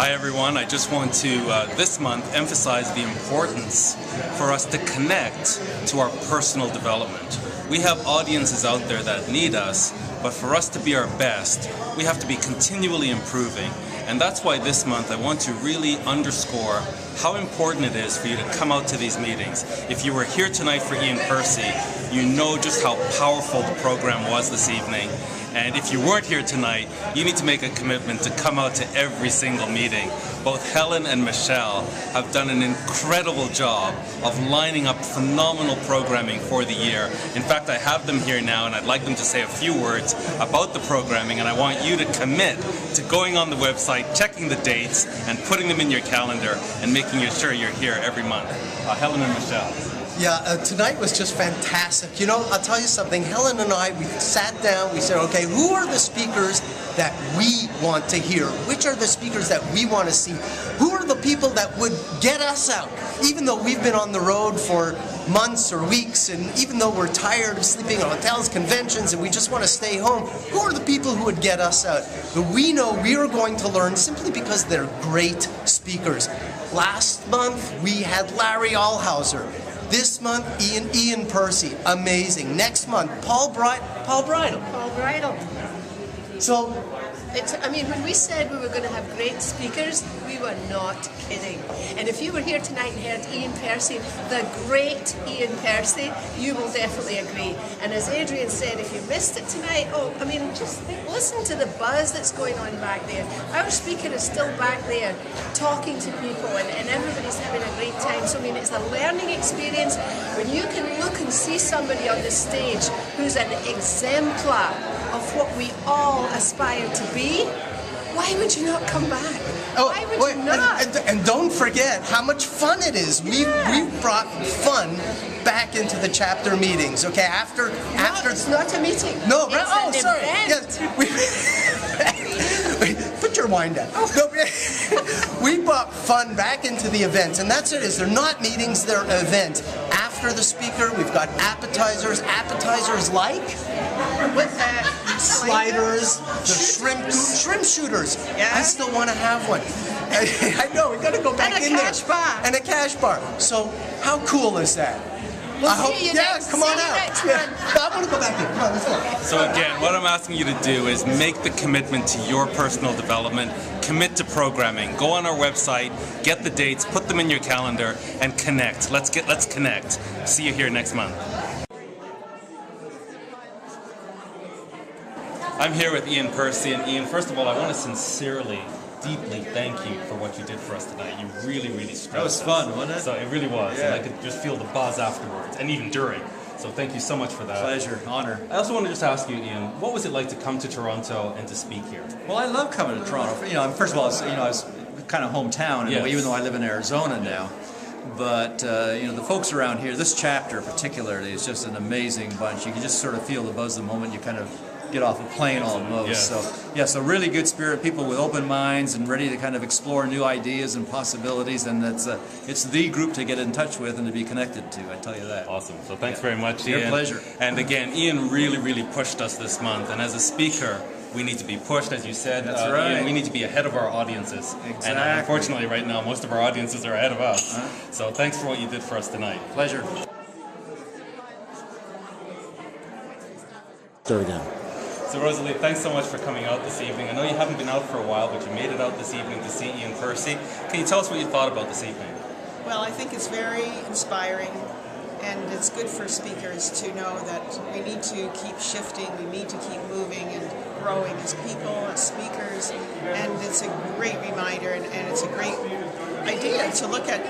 Hi everyone, I just want to this month emphasize the importance for us to connect to our personal development. We have audiences out there that need us, but for us to be our best, we have to be continually improving. And that's why this month I want to really underscore how important it is for you to come out to these meetings. If you were here tonight for Ian Percy, you know just how powerful the program was this evening. And if you weren't here tonight, you need to make a commitment to come out to every single meeting. Both Helen and Michelle have done an incredible job of lining up phenomenal programming for the year. In fact, I have them here now, and I'd like them to say a few words about the programming, and I want you to commit to going on the website, checking the dates, and putting them in your calendar, and making sure you're here every month. Helen and Michelle. Yeah, tonight was just fantastic. You know, I'll tell you something. Helen and I, we sat down, we said, okay, who are the speakers that we want to hear? Which are the speakers that we want to see? Who are the people that would get us out? Even though we've been on the road for months or weeks, and even though we're tired of sleeping in hotels, conventions, and we just want to stay home, who are the people who would get us out? But we know we are going to learn simply because they're great speakers. Last month, we had Larry Allhauser. This month, Ian Percy, amazing. Next month, Paul Bridle. So, I mean, when we said we were going to have great speakers, we were not kidding. And if you were here tonight and heard Ian Percy, the great Ian Percy, you will definitely agree. And as Adrian said, if you missed it tonight, just listen to the buzz that's going on back there. Our speaker is still back there talking to people, and everybody's having a great time. So, I mean, it's a learning experience when you can look and see somebody on the stage who's an exemplar of what we all aspire to be. Why would you not come back? Why would you not? And don't forget how much fun it is. Yeah. We've brought fun back into the chapter meetings. Okay, after it's not a meeting. No, it's an sorry. event. Yes, put your wine down. No, we brought fun back into the events, and that's it. They're not meetings; they're events. After the speaker, we've got appetizers. Appetizers like sliders, the shrimp shooters. Yeah. I still want to have one. I know, we got to go back in there. And a cash bar. So, how cool is that? Come on out. I want to go back in. Come on, let's go. So again, what I'm asking you to do is make the commitment to your personal development, commit to programming, go on our website, get the dates, put them in your calendar, and connect. Let's connect. See you here next month. I'm here with Ian Percy, and Ian, first of all, I want to sincerely, deeply thank you for what you did for us tonight. You really, really stressed us. That was fun, wasn't it? So it really was, yeah. and I could just feel the buzz afterwards, and even during. So thank you so much for that. Pleasure, honor. I also want to just ask you, Ian, what was it like to come to Toronto and to speak here? Well, I love coming to Toronto. You know, first of all, I was kind of hometown, Yes. even though I live in Arizona now. But the folks around here, this chapter particularly, is just an amazing bunch. You can just sort of feel the buzz the moment you kind of get off a plane almost. Yes. So really good spirit, people with open minds and ready to kind of explore new ideas and possibilities, and it's the group to get in touch with and to be connected to, I tell you that. Awesome. So thanks very much, Ian. Your pleasure. And again, Ian really, really pushed us this month, and as a speaker, we need to be pushed, as you said. That's right. Ian, we need to be ahead of our audiences. Exactly. And unfortunately, right now, most of our audiences are ahead of us. So thanks for what you did for us tonight. Pleasure. Start again. So Rosalie, thanks so much for coming out this evening. I know you haven't been out for a while, but you made it out this evening to see Ian Percy. Can you tell us what you thought about this evening? Well, I think it's very inspiring, and it's good for speakers to know that we need to keep shifting, we need to keep moving and growing as people, as speakers, and it's a great reminder, and it's a great idea to look at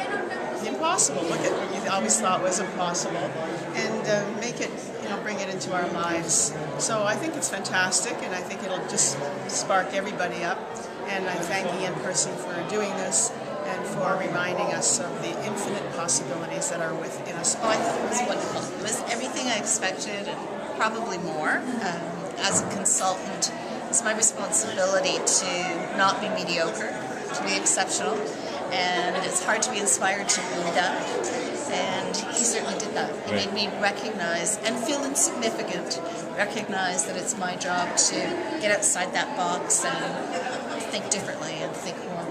the impossible, look at what you always thought was impossible, and make it, bring it into our lives. So I think it's fantastic, and I think it'll just spark everybody up, and I thank Ian Percy for doing this and for reminding us of the infinite possibilities that are within us. Oh, I thought it was wonderful. It was everything I expected and probably more. As a consultant, it's my responsibility to not be mediocre, to be exceptional, and it's hard to be inspired to lead up, and he certainly did that. He made me recognize and feel insignificant, recognize that it's my job to get outside that box and think differently and think more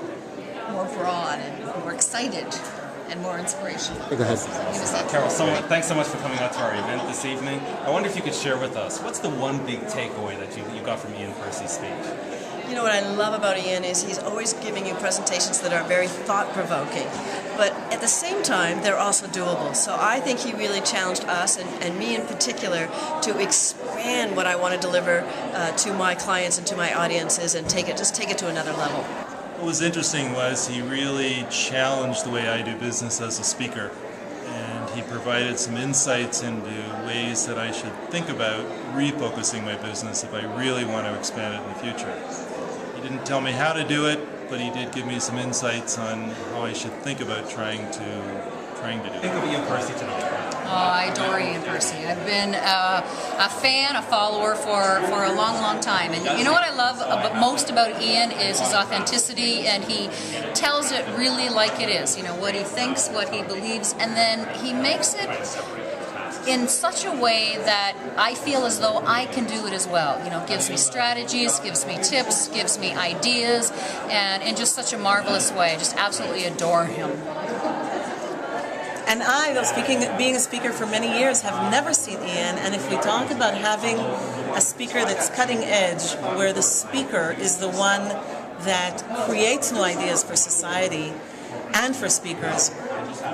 more broad and more excited and more inspirational. Go ahead. Carol, thanks so much for coming out to our event this evening. I wonder if you could share with us, what's the one big takeaway that you got from Ian Percy's speech? You know what I love about Ian is he's always giving you presentations that are very thought-provoking, but at the same time they're also doable. So I think he really challenged us, and me in particular, to expand what I want to deliver to my clients and to my audiences and take it to another level. What was interesting was he really challenged the way I do business as a speaker, and he provided some insights into ways that I should think about refocusing my business if I really want to expand it in the future. He didn't tell me how to do it, but he did give me some insights on how I should think about trying to do it. Think of Ian Percy tonight. Oh, I adore Ian Percy. I've been a fan, a follower for a long, long time. And you know what I love most about Ian is his authenticity, and he tells it really like it is. You know, what he thinks, what he believes, and then he makes it in such a way that I feel as though I can do it as well. You know, gives me strategies, gives me tips, gives me ideas, and in just such a marvelous way. I just absolutely adore him. And I, though being a speaker for many years, have never seen Ian, and if we talk about having a speaker that's cutting edge, where the speaker is the one that creates new ideas for society and for speakers,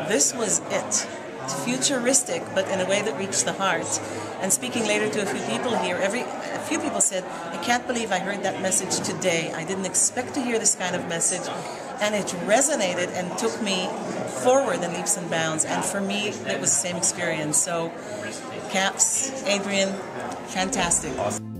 this was it. It's futuristic, but in a way that reached the heart. And speaking later to a few people here, a few people said, I can't believe I heard that message today. I didn't expect to hear this kind of message. And it resonated and took me forward in leaps and bounds. And for me, it was the same experience. So, Caps, Adrian, fantastic. Awesome.